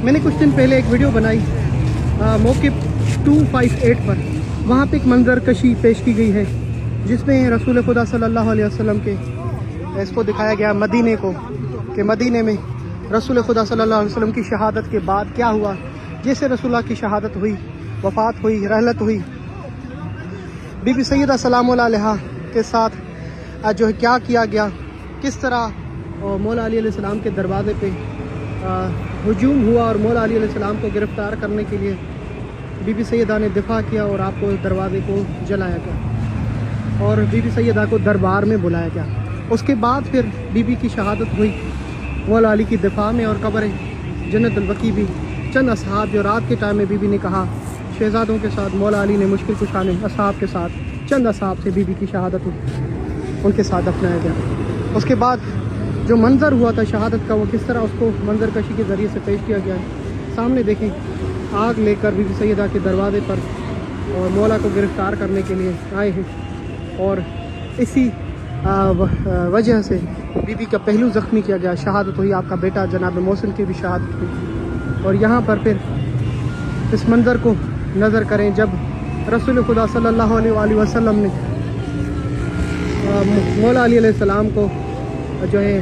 میں نے کچھ دن پہلے ایک ویڈیو بنائی موقف 258 پر. وہاں پہ ایک منظر کشی پیش کی گئی ہے جس میں رسول خدا صلی اللہ علیہ وسلم کے اس کو دکھایا گیا مدینے کو، کہ مدینے میں رسول خدا صلی اللہ علیہ وسلم کی شہادت کے بعد کیا ہوا. جیسے رسول اللہ کی شہادت ہوئی، وفات ہوئی، رحلت ہوئی، بی بی سیدہ سلام اللہ علیہا کے ساتھ جو ہے کیا کیا گیا، کس طرح مولا علی علیہ السلام کے دروازے پہ ہجوم ہوا اور مولا علی علیہ السلام کو گرفتار کرنے کے لیے بی بی سیدہ نے دفاع کیا اور آپ کو دروازے کو جلایا گیا اور بی بی سیدہ کو دربار میں بلایا گیا. اس کے بعد پھر بی بی کی شہادت ہوئی مولا علی کی دفاع میں، اور قبر جنت البقیع بھی چند اصحاب جو رات کے ٹائم میں بی بی نے کہا شہزادوں کے ساتھ مولا علی نے مشکل کشانے اصحاب کے ساتھ چند اصحاب سے بی بی کی شہادت ہوئی، ان کے ساتھ اپنایا گیا. اس کے بعد جو منظر ہوا تھا شہادت کا، وہ کس طرح اس کو منظر کشی کے ذریعے سے پیش کیا گیا ہے. سامنے دیکھیں، آگ لے کر بی بی سیدہ کے دروازے پر اور مولا کو گرفتار کرنے کے لیے آئے ہیں، اور اسی وجہ سے بی بی کا پہلو زخمی کیا گیا. شہادت ہوئی، آپ کا بیٹا جناب محسن کی بھی شہادت ہوئی. اور یہاں پر پھر اس منظر کو نظر کریں جب رسول خدا صلی اللہ علیہ وآلہ وسلم نے مولا علی علیہ السلام کو جو ہے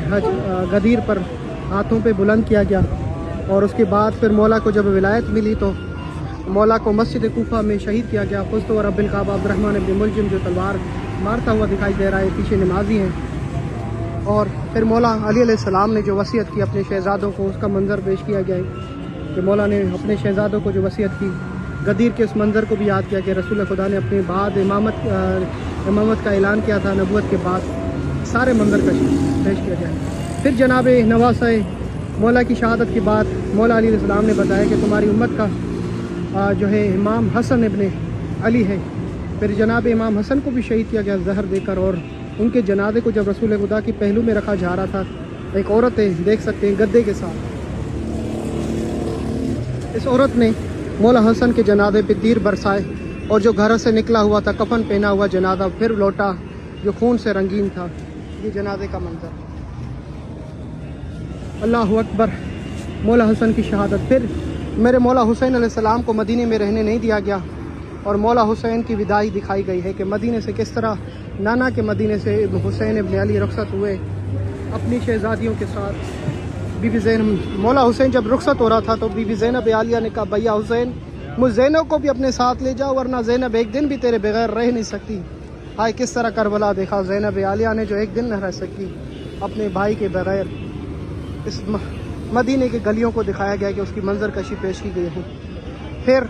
غدیر پر ہاتھوں پہ بلند کیا گیا، اور اس کے بعد پھر مولا کو جب ولایت ملی تو مولا کو مسجد کوفہ میں شہید کیا گیا. فزت و رب الکعبہ عبد الرحمن ابن ملجم جو تلوار مارتا ہوا دکھائی دے رہا ہے، پیچھے نمازی ہیں. اور پھر مولا علی علیہ السلام نے جو وصیت کی اپنے شہزادوں کو، اس کا منظر پیش کیا گیا ہے کہ مولا نے اپنے شہزادوں کو جو وصیت کی، غدیر کے اس منظر کو بھی یاد کیا کہ رسول خدا نے اپنے بعد امامت کا اعلان کیا تھا، نبوت کے بعد سارے منظر کا پیش کیا گیا ہے. پھر جناب نواسہ مولا کی شہادت کے بعد مولا علی علیہ السلام نے بتایا کہ تمہاری امت کا جو ہے امام حسن ابن علی ہے. پھر جناب امام حسن کو بھی شہید کیا گیا زہر دے کر، اور ان کے جنازے کو جب رسول خدا کی پہلو میں رکھا جا رہا تھا، ایک عورت ہے دیکھ سکتے ہیں گدے کے ساتھ، اس عورت نے مولا حسن کے جنازے پہ تیر برسائے، اور جو گھر سے نکلا ہوا تھا کفن پہنا ہوا جنازہ پھر لوٹا جو خون سے رنگین تھا. یہ جنازے کا منظر. اللہ اکبر. مولا حسن کی شہادت. پھر میرے مولا حسین علیہ السلام کو مدینے میں رہنے نہیں دیا گیا، اور مولا حسین کی وداعی دکھائی گئی ہے کہ مدینے سے کس طرح نانا کے مدینے سے حسین ابن علی رخصت ہوئے اپنی شہزادیوں کے ساتھ. بی بی زینب، مولا حسین جب رخصت ہو رہا تھا تو بی بی زینب عالیہ نے کہا بھیا حسین مجھ زینب کو بھی اپنے ساتھ لے جاؤ، ورنہ زینب ایک دن بھی تیرے بغیر رہ نہیں سکتی. ہائے کس طرح کربلا دیکھا زینب عالیہ نے جو ایک دن نہ رہ سکی اپنے بھائی کے بغیر. اس مدینے کے گلیوں کو دکھایا گیا کہ اس کی منظر کشی پیش کی گئی ہے. پھر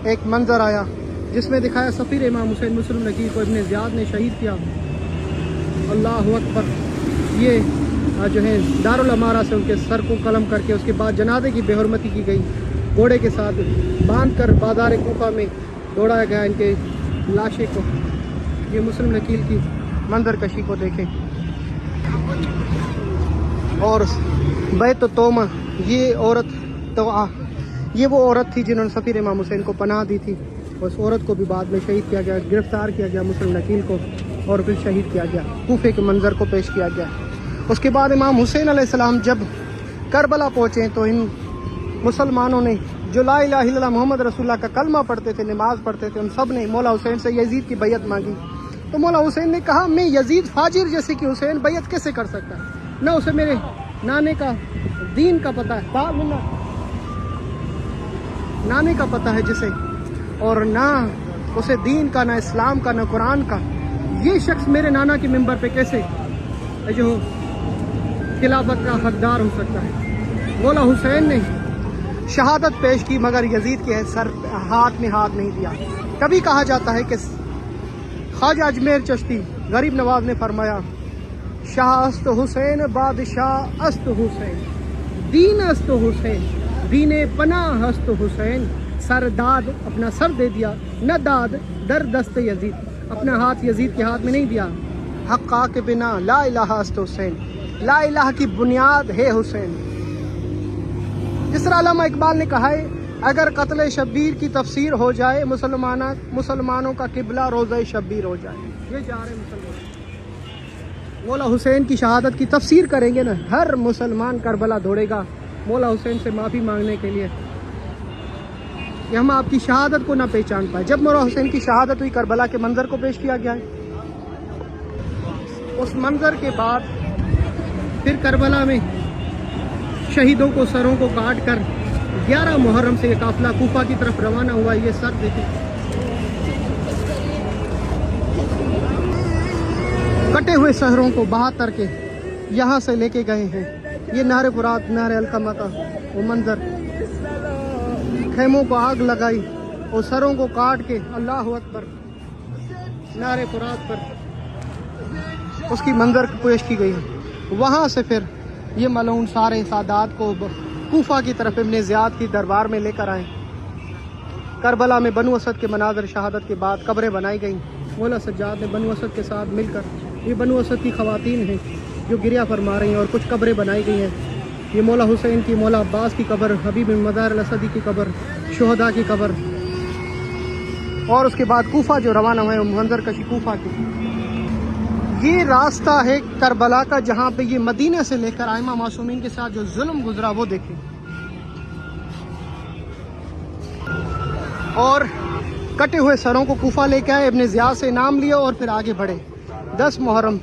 ایک منظر آیا جس میں دکھایا سفیر امام حسین مسلم نقی کو ابن زیاد نے شہید کیا. اللہ اکبر. یہ جو ہے دارالامارہ سے ان کے سر کو قلم کر کے اس کے بعد جنازے کی بے حرمتی کی گئی، گھوڑے کے ساتھ باندھ کر بازار کوفہ میں دوڑایا گیا ان کے لاشیں کو. یہ مسلم نکیل کی منظر کشی کو دیکھیں. اور بیت تومہ، یہ عورت یہ وہ عورت تھی جنہوں نے سفیر امام حسین کو پناہ دی تھی. اس عورت کو بھی بعد میں شہید کیا گیا، گرفتار کیا گیا مسلم نکیل کو، اور پھر شہید کیا گیا. کوفے کے منظر کو پیش کیا گیا. اس کے بعد امام حسین علیہ السلام جب کربلا پہنچے تو ان مسلمانوں نے جو لا الہ الا اللہ محمد رسول اللہ کا کلمہ پڑھتے تھے، نماز پڑھتے تھے، ان سب نے مولا حسین سے یزید کی بیعت مانگی. تو مولا حسین نے کہا میں یزید فاجر جیسے کہ حسین بیعت کیسے کر سکتا ہے؟ نہ اسے میرے نانے کا دین کا پتہ ہے، نانے کا پتہ ہے جسے، اور نہ اسے دین کا، نہ اسلام کا، نہ قرآن کا. یہ شخص میرے نانا کے ممبر پہ کیسے جو خلافت کا حقدار ہو سکتا ہے؟ مولا حسین نے شہادت پیش کی مگر یزید کے سر ہاتھ میں ہاتھ نہیں دیا. کبھی کہا جاتا ہے کہ خواجہ اجمیر چشتی غریب نواز نے فرمایا شاہ است حسین بادشاہ است حسین، دین است حسین، دین پناہ است حسین. سر داد اپنا سر دے دیا، نہ داد در دست یزید، اپنا ہاتھ یزید کے ہاتھ میں نہیں دیا. حقا کے بنا لا الہ است حسین، لا الہ کی بنیاد ہے حسین. جس طرح علامہ اقبال نے کہا ہے اگر قتل شبیر کی تفسیر ہو جائے مسلمانوں کا قبلہ روزہ شبیر ہو جائے. یہ جا رہے مسلمان مولا حسین کی شہادت کی تفسیر کریں گے نا، ہر مسلمان کربلا دوڑے گا، مولا حسین سے معافی مانگنے کے لیے کہ ہم آپ کی شہادت کو نہ پہچان پائے. جب مولا حسین کی شہادت ہوئی کربلا کے منظر کو پیش کیا گیا ہے. اس منظر کے بعد پھر کربلا میں شہیدوں کو سروں کو کاٹ کر 11 محرم سے یہ قافلہ کوفہ کی طرف روانہ ہوا. یہ سر دیکھیں کٹے ہوئے سروں کو 72 کے یہاں سے لے کے گئے ہیں. یہ نہر فرات نہر القمہ کا وہ منظر، خیموں کو آگ لگائی اور سروں کو کاٹ کے اللہ اکبر نہر فرات پر اس کی منظر پیش کی گئی ہے. وہاں سے پھر یہ ملعون سارے سادات کو کوفہ کی طرف ابن زیاد کی دربار میں لے کر آئے. کربلا میں بنو اسد کے مناظر شہادت کے بعد قبریں بنائی گئیں. مولا سجاد نے بنو اسد کے ساتھ مل کر، یہ بنو اسد کی خواتین ہیں جو گریہ فرما رہی ہیں، اور کچھ قبریں بنائی گئی ہیں. یہ مولا حسین کی، مولا عباس کی قبر، حبیب بن مظاہر الاسدی کی قبر، شہداء کی قبر، اور اس کے بعد کوفہ جو روانہ ہوئے منظر کشی کوفہ کی. یہ راستہ ہے کربلا کا جہاں پہ یہ مدینہ سے لے کر ائمہ معصومین کے ساتھ جو ظلم گزرا وہ دیکھیں. اور کٹے ہوئے سروں کو کوفہ لے کے آئے، ابن زیاد سے انعام لیا اور پھر آگے بڑھے. 10 محرم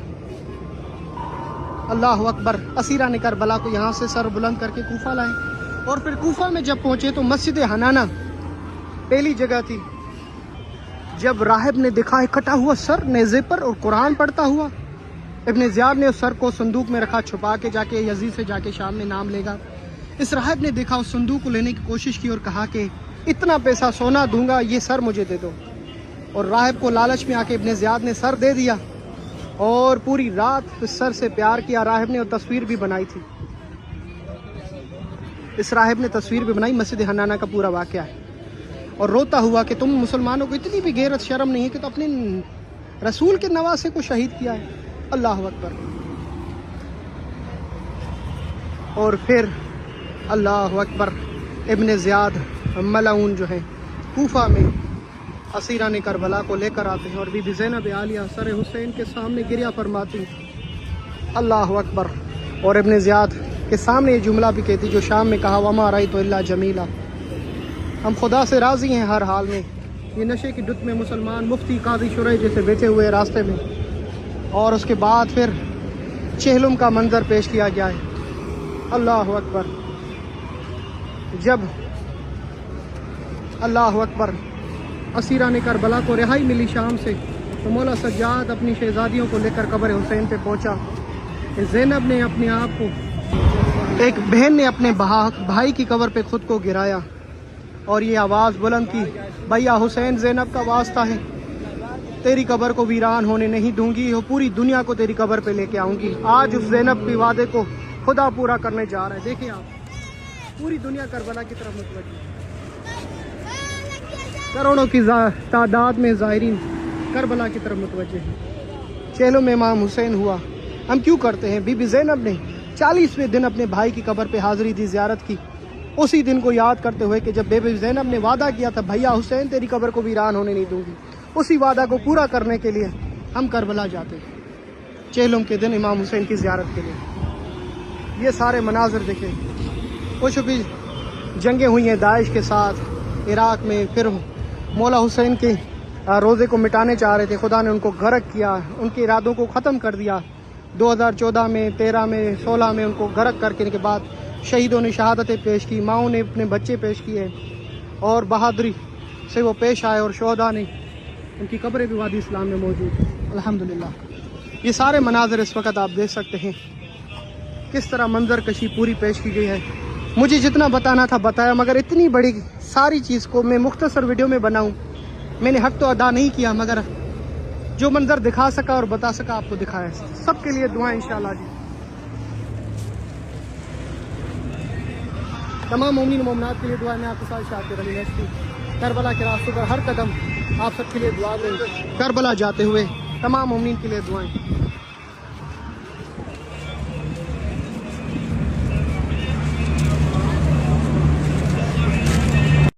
اللہ اکبر اسیران کربلا کو یہاں سے سر بلند کر کے کوفہ لائے. اور پھر کوفہ میں جب پہنچے تو مسجد حنانہ پہلی جگہ تھی. جب راہب نے دیکھا ہے کٹا ہوا سر نیزے پر اور قرآن پڑھتا ہوا، ابن زیاد نے اس سر کو صندوق میں رکھا، چھپا کے جا کے یزید سے جا کے شام میں نام لے گا. اس راہب نے دیکھا اس صندوق کو لینے کی کوشش کی اور کہا کہ اتنا پیسہ سونا دوں گا، یہ سر مجھے دے دو. اور راہب کو لالچ میں آ کے ابن زیاد نے سر دے دیا اور پوری رات اس سر سے پیار کیا. راہب نے اور تصویر بھی بنائی تھی. اس راہب نے تصویر بھی بنائی. مسجد حنانہ کا پورا واقعہ ہے. اور روتا ہوا کہ تم مسلمانوں کو اتنی بھی غیرت شرم نہیں ہے کہ تو اپنے رسول کے نواسے کو شہید کیا ہے. اللہ اکبر. اور پھر اللہ اکبر ابن زیاد ملعون جو ہے کوفہ میں اسیران کربلا کو لے کر آتے ہیں اور بی بی زینب عالیہ سر حسین کے سامنے گریہ فرماتی. اللہ اکبر. اور ابن زیاد کے سامنے یہ جملہ بھی کہتی جو شام میں کہا وما رأیت الا جمیلا، ہم خدا سے راضی ہیں ہر حال میں. یہ نشے کی دت میں مسلمان مفتی قاضی شرح جیسے بیٹھے ہوئے راستے میں. اور اس کے بعد پھر چہلم کا منظر پیش کیا گیا ہے. اللہ اکبر. جب اللہ اکبر اسیران کربلا کو رہائی ملی شام سے تو مولا سجاد اپنی شہزادیوں کو لے کر قبر حسین پہ پہنچا. زینب نے اپنے آپ کو، ایک بہن نے اپنے بھائی کی قبر پہ خود کو گرایا اور یہ آواز بلند کی بھیا حسین زینب کا واسطہ ہے، تیری قبر کو ویران ہونے نہیں دوں گی، وہ پوری دنیا کو تیری قبر پہ لے کے آؤں گی. آج اس زینب کے وعدے کو خدا پورا کرنے جا رہا ہے. دیکھیں آپ پوری دنیا کربلا کی طرف متوجہ، کروڑوں کی تعداد میں زائرین کربلا کی طرف متوجہ ہیں. چہلوں میں امام حسین ہوا. ہم کیوں کرتے ہیں؟ بی بی زینب نے 40ویں دن اپنے بھائی کی قبر پہ حاضری دی، زیارت کی. اسی دن کو یاد کرتے ہوئے کہ جب بی بی زینب نے وعدہ کیا تھا بھیا حسین تیری قبر کو ویران ہونے نہیں دوں گی، اسی وعدہ کو پورا کرنے کے لیے ہم کربلا جاتے ہیں چہلم کے دن امام حسین کی زیارت کے لیے. یہ سارے مناظر دیکھیں. کچھ بھی جنگیں ہوئی ہیں داعش کے ساتھ عراق میں، پھر مولا حسین کے روزے کو مٹانے چاہ رہے تھے، خدا نے ان کو غرق کیا، ان کے ارادوں کو ختم کر دیا. 2014 میں 13 میں 16 میں ان کو غرق کرنے کے بعد شہیدوں نے شہادتیں پیش کی، ماؤں نے اپنے بچے پیش کیے اور بہادری سے وہ پیش آئے اور شہداء نے ان کی قبریں بھی وادی اسلام میں موجود ہیں الحمدللہ. یہ سارے مناظر اس وقت آپ دیکھ سکتے ہیں کس طرح منظر کشی پوری پیش کی گئی ہے. مجھے جتنا بتانا تھا بتایا، مگر اتنی بڑی ساری چیز کو میں مختصر ویڈیو میں بناؤں، میں نے حق تو ادا نہیں کیا، مگر جو منظر دکھا سکا اور بتا سکا آپ کو دکھایا. سب کے لیے دعائیں انشاءاللہ جی. تمام مومنین و مومنات کے لیے دعائیں. میں آپ کے ساتھ شاکر علی نشتی کربلا کے راستے پر ہر قدم آپ سب کے لیے دعا دیں. کربلا جاتے ہوئے تمام مومنین کے لیے دعائیں.